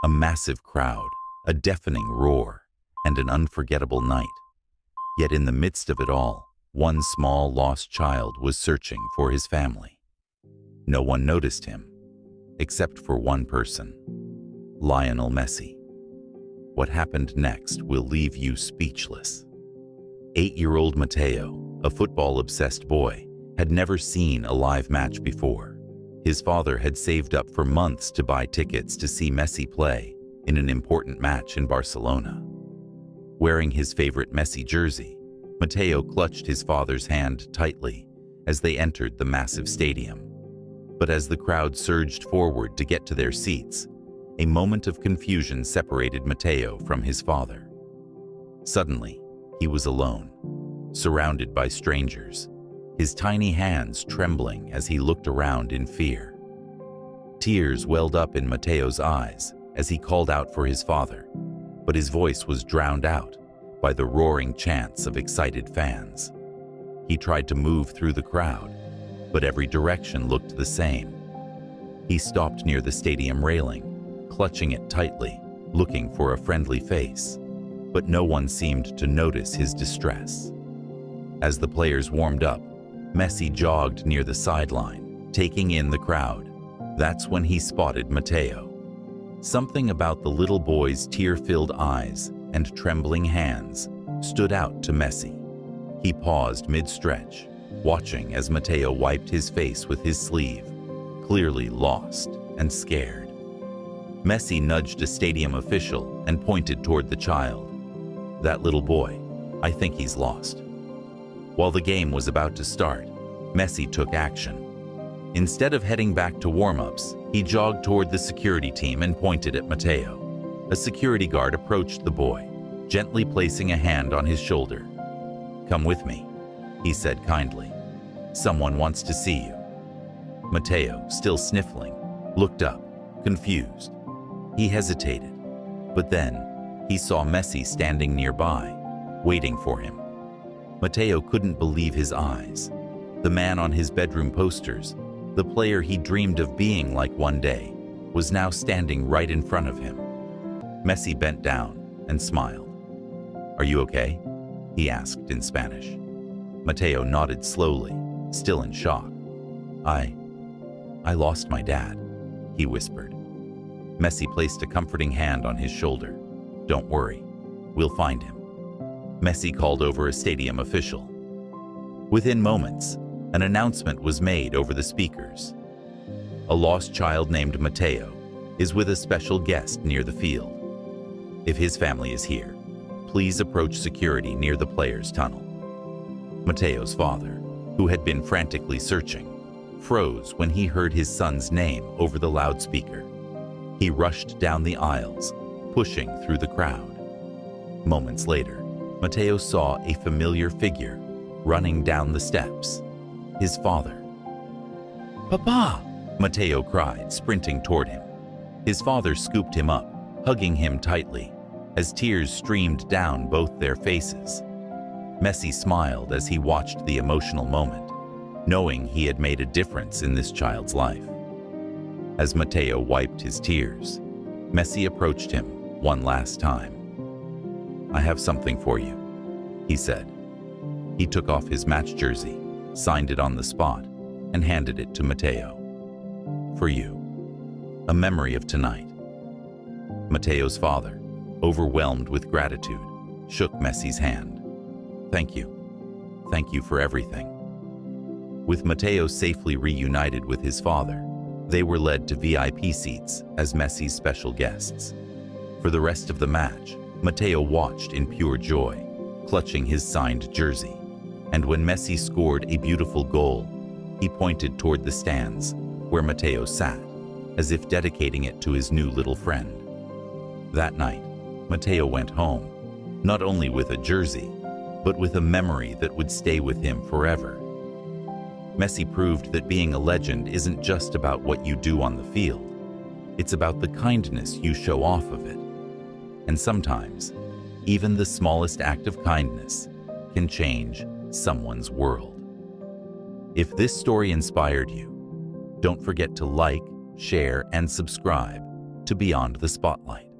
A massive crowd, a deafening roar, and an unforgettable night. Yet in the midst of it all, one small lost child was searching for his family. No one noticed him, except for one person, Lionel Messi. What happened next will leave you speechless. 8-year-old Mateo, a football-obsessed boy, had never seen a live match before. His father had saved up for months to buy tickets to see Messi play in an important match in Barcelona. Wearing his favorite Messi jersey, Mateo clutched his father's hand tightly as they entered the massive stadium. But as the crowd surged forward to get to their seats, a moment of confusion separated Mateo from his father. Suddenly, he was alone, surrounded by strangers, his tiny hands trembling as he looked around in fear. Tears welled up in Mateo's eyes as he called out for his father, but his voice was drowned out by the roaring chants of excited fans. He tried to move through the crowd, but every direction looked the same. He stopped near the stadium railing, clutching it tightly, looking for a friendly face, but no one seemed to notice his distress. As the players warmed up, Messi jogged near the sideline, taking in the crowd. That's when he spotted Mateo. Something about the little boy's tear-filled eyes and trembling hands stood out to Messi. He paused mid-stretch, watching as Mateo wiped his face with his sleeve, clearly lost and scared. Messi nudged a stadium official and pointed toward the child. "That little boy, I think he's lost." While the game was about to start, Messi took action. Instead of heading back to warm-ups, he jogged toward the security team and pointed at Mateo. A security guard approached the boy, gently placing a hand on his shoulder. "Come with me," he said kindly. "Someone wants to see you." Mateo, still sniffling, looked up, confused. He hesitated, but then he saw Messi standing nearby, waiting for him. Mateo couldn't believe his eyes. The man on his bedroom posters, the player he dreamed of being like one day, was now standing right in front of him. Messi bent down and smiled. "Are you okay?" he asked in Spanish. Mateo nodded slowly, still in shock. I lost my dad," he whispered. Messi placed a comforting hand on his shoulder. "Don't worry, we'll find him." Messi called over a stadium official. Within moments, an announcement was made over the speakers. A lost child named Mateo is with a special guest near the field. If his family is here, please approach security near the players' tunnel. Mateo's father, who had been frantically searching, froze when he heard his son's name over the loudspeaker. He rushed down the aisles, pushing through the crowd. Moments later, Mateo saw a familiar figure running down the steps. His father. "Papa!" Mateo cried, sprinting toward him. His father scooped him up, hugging him tightly, as tears streamed down both their faces. Messi smiled as he watched the emotional moment, knowing he had made a difference in this child's life. As Mateo wiped his tears, Messi approached him one last time. "I have something for you," he said. He took off his match jersey, signed it on the spot, and handed it to Mateo. "For you, a memory of tonight." Mateo's father, overwhelmed with gratitude, shook Messi's hand. "Thank you. Thank you for everything." With Mateo safely reunited with his father, they were led to VIP seats as Messi's special guests. For the rest of the match, Mateo watched in pure joy, clutching his signed jersey. And when Messi scored a beautiful goal, he pointed toward the stands where Mateo sat, as if dedicating it to his new little friend. That night, Mateo went home, not only with a jersey, but with a memory that would stay with him forever. Messi proved that being a legend isn't just about what you do on the field. It's about the kindness you show off of it. And sometimes, even the smallest act of kindness can change someone's world. If this story inspired you, don't forget to like, share, and subscribe to beyond the spotlight.